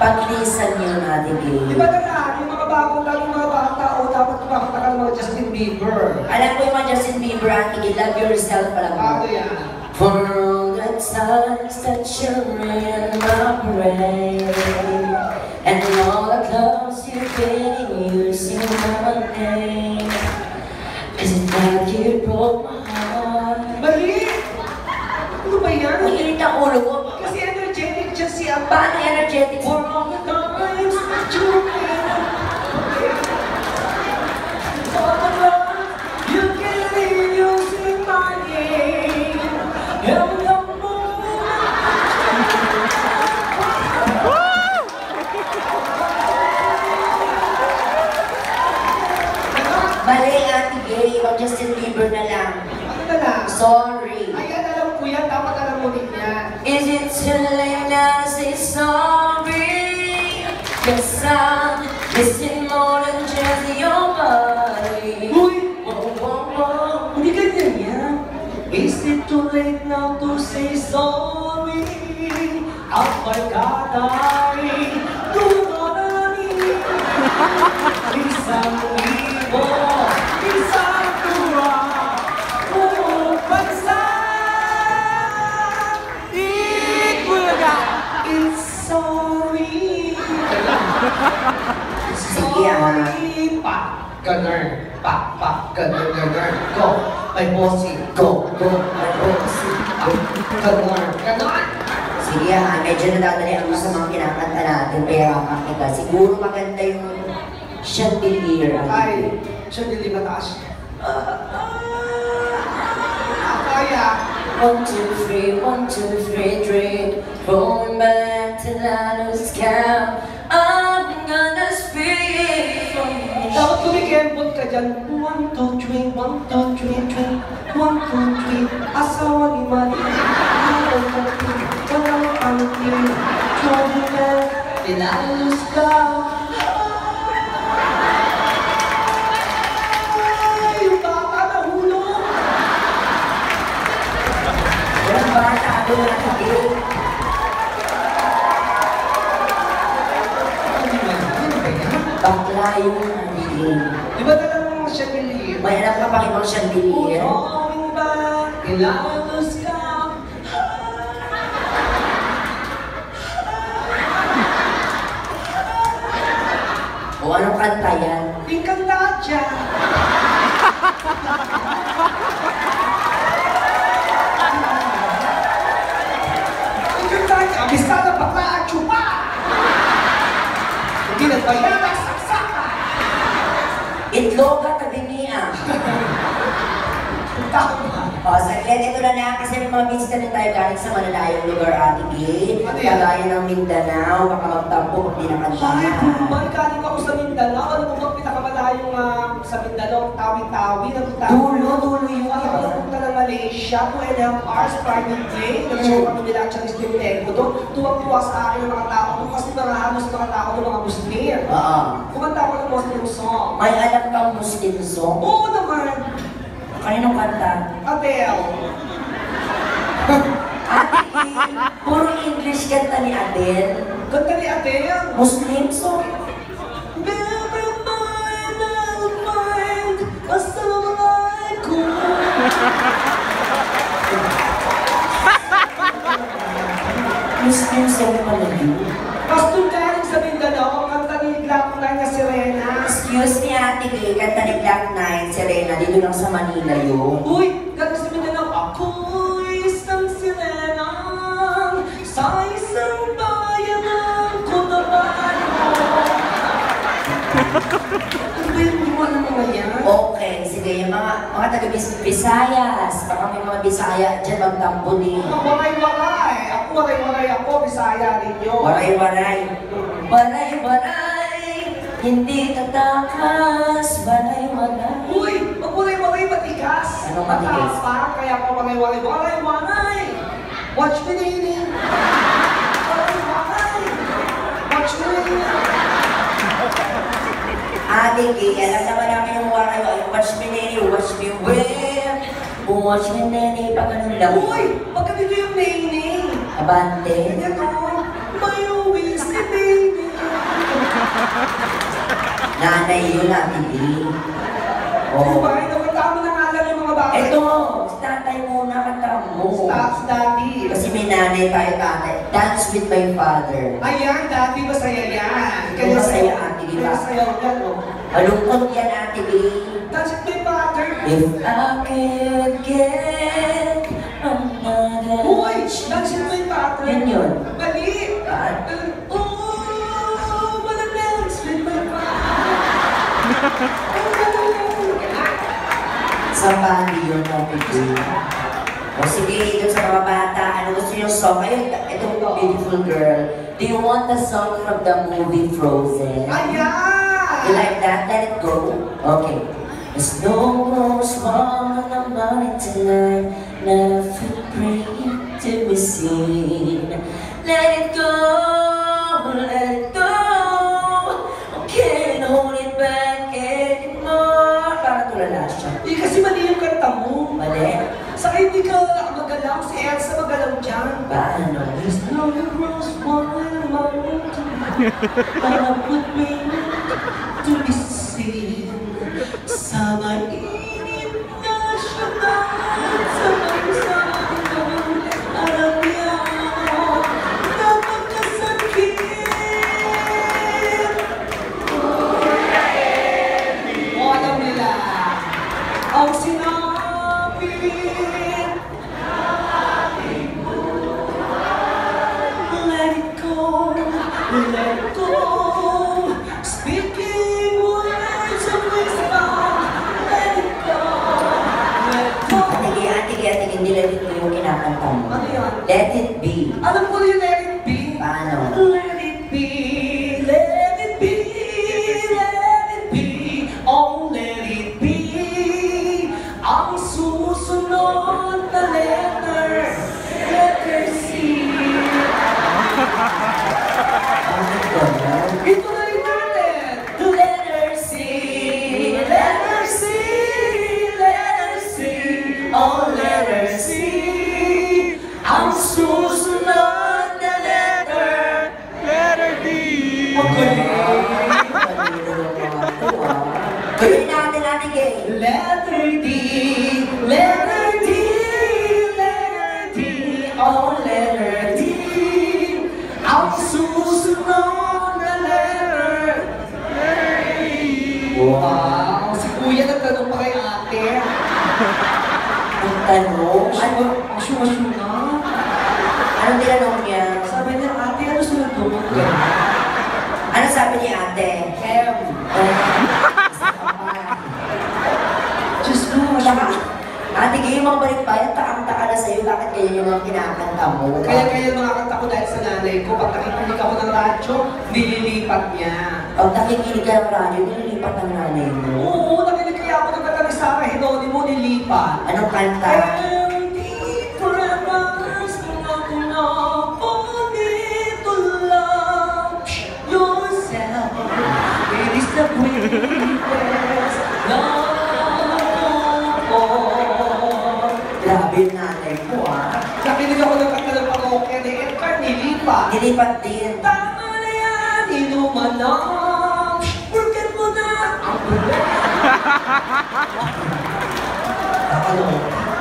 Paglisan niyo natin, Gay. Di ba na yung mga bagong tao, dapat kumakanta ka ng mga Justin Bieber. Alam ko yung mga Justin Bieber, Ate Gay, love yourself pala mo. Bago yan. For all the times that you're in my brain, and all the clothes you've been using my name, is it that you broke my heart? Mali! Ano ba yan? Ang init ang ulo ko. Kasi energetic dyan si Abba. Paano energetic? For all the times that you're in all the love you've been using my name, and the Mali, Ate Gay. Huwag Justin Bieber na lang. ano na lang? Sorry. Ayan, alam ko yan. Dapat alam mo din yan. Is it too late now to say sorry? Cause I'm missing more than just your body. Uy! Whoa, whoa, whoa. Hindi ganyan yan. Is it too late now to say sorry? At pagkatay, tumanani. Isang libo, isang tuwa, buong bansa. It's sorry. Sige, Sorry. Pa, ganun. Pa, ganun. Go. May bossy. Go. May bossy. Ganun. Sige medyo nadadali ako sa mga kinakanta natin, pero kakita. Siguro maganda yung chandelier. Ay, siya hindi mataas. Kaya. 1, 2, 3, 1, 2, 3, drink. Rolling back till I lose count. I'm gonna speak from you. Dapat kumikembot ka dyan. 1, 2, 3, 1, 2, 3, 3. 1, 2, 3. Asawa ni Mali. Walang pangkin. Trouble na. Tinalus ka. Ay, yung bata nahulog. Walang bata, doon na nakikita. Bakla yung nandilin. Di ba talagang chandelier? May alam ka pa ibang chandelier? Going back, tinalus ka. O anong kanta yan? Ikanta dyan. Ikanta dyan. Abistada bakla at chupa. Hindi nagbayaran, saksaka. Itlog at tabingia. Tama. O, saglit, ito na kasi may mga bisita rin tayo galing sa malalayong lugar, Ate Gay. Ano yan? Kagaya ng Mindanao, baka magtampo kung di Ay, nakantahan. Kumbay, galing ako sa Mindanao. Ano mo bang pinakamalayong sa Mindanao? Tawi-tawi. Dulo yung Ako iba. napunta ng Malaysia, 2.5 hours private plane. Nag-show kami nila at Chinese Tempo doon. Tuwang-tuwa sa akin ng mga tao doon kasi halos mga tao ng mga Muslim. Oo. Kumanta ako ng Muslim song. May alam kang Muslim song? Oo naman, Kaninong kanta? Adele. Ate Gay, puro English kanta ni Adele. Kanta ni Adele. Muslim song? Never mind, I'll find Assalamualaikum. Muslim song pala yun. Pastor galing sa Mindanao, kanta ni Black Line na Sirena. Excuse me, Ate Gay, kanta ni Black Knight, Serena, dito lang sa Manila yun. Uy, galing sa Mindanao, ako'y isang sirena sa isang bayan ng Cotabato. Ano ba yung iwan ng mga yan? Okay, sige, yung mga taga-Visayas, baka may mga Bisaya dyan magtampo din. Waray-waray. Ako waray-waray ako, Bisaya rin yun. Waray-waray. Waray-waray, hindi tatakas. Waray-waray. Uy, pag waray-waray matigas. Anong matigas? Matapang, kaya ako waray-waray. Waray-waray. Watch me, Nini. Waray-waray. Watch me, Nini. Ate Gay, alam naman namin yung waray-waray. Watch me, Nene, watch me, where? Watch me, Nene, pag ganun lang. Uy, pagka dito yung Nini. Abante. Ganyan o. May uwi si Nini. Nanay yun, Ate B. Oh, bakit naman tama na nga lang yung mga bakit? Eto, tatay muna, kanta mo. Stop, daddy. Kasi may nanay tayo, tatay. Dance with my father. Ayan, daddy, masaya yan. Kaya masaya, Ate B. Kaya sayaw yan, no? Malungkot yan, Ate B. That's my father. If I could get another... Uy, that's my father. Yan yun. Mali. Oh, walang dance with my father. Sa bali yun, Ate B. O sige, dun sa mga bata, ano gusto yung song? Ayun, itong Beautiful Girl. Do you want the song from the movie Frozen? Ayan! You like that? Let it go. Okay. There's no more wrong about it tonight. Not a footprint to be seen. Let it go, let it go. I can't hold it back anymore. Para tulala siya. Kasi mali yung kanta mo. Mali? Saka hindi ka magalaw. Si Elsa magalaw dyan. Paano? There's no more wrong about it tonight. Not a footprint to be seen. Sa mainit na syudad, sa magsakang arabiyan, na magkasakit. O alam nila, ang sinabi let it go, let it go. Speaking words of wisdom, let it go, let it go. Ate, hindi let it go yung kinakanta mo. Ano yun? Let it be. Alam ko yung let it be. Paano? Let it be, let it be, let it be, oh let it be. Ang susunod na letter, letter C. Ano ko na? Ito na rin natin. Letter C, letter C, letter C, oh letter C. Ang susunod na letter, Letter D! gawin natin, Ate Gay. Letter D, letter D, letter D, oh letter D. Ang susunod na letter, letter E. Wow, si Kuya nagtanong pa kay ate. Ang tanong, ano? Asyong-asyong na. Anong tinanong niya? Sabi niya, ate, ano sunod? Ano sabi ni Ate? M. Diyos ko, Saka, Ate Gay, yung mga balikbayan, takang-taka na sa'yo, bakit ganyan yung mga kinakanta mo? Kaya mga kanta ko dahil sa nanay ko, pag nakikinig ako ng radyo, nililipat niya. Pag nakikinig ka ng radyo, nililipat ng nanay mo. Oo, nakinig kaya ako ng kanta ni Sarah Geronimo, nilipat. Anong kanta? Empty forever, ako na pagit to love yourself. It is the greatest love of Grabe yung nanay mo, ah. Nakinig ako ng kanta ng parokya ni Edgar, nilipat. Nilipat din. Tama na yan, inuman lang. Forget mo na ang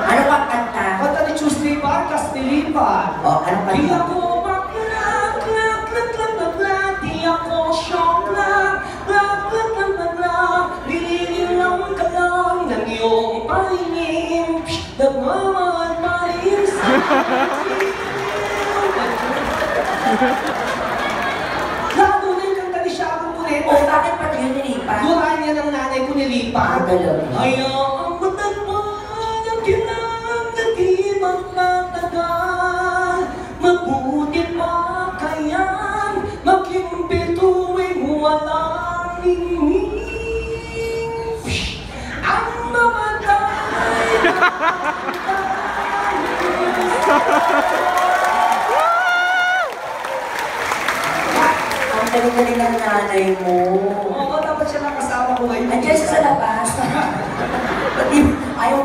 Ano pang kanta? kanta ni Tuesday Vargas, nilipat. O, anong Di kanta? ako maklak, lak, lak, lak, lak, lak. Di ako siyang lak, lak, lak, lak, lak, lak. Nilililang ka lang ng iyong palingin. Nagmamahal-mahal sa lalo na yung kanta ni Sharon O, Cuneta. bakit pati yun nilipat? Dumaan niya ng nanay ko nilipat. Ah, talaga? Ayaw ang matagman ang kinang na di magtatagal. Mabuti pa kayang maging bituing walang ningning. Ang mamatay Ang galing-galing ng nanay mo. Oo, dapat siya nakasama ko ngayon. Andiyan siya sa labas. Pati, ayaw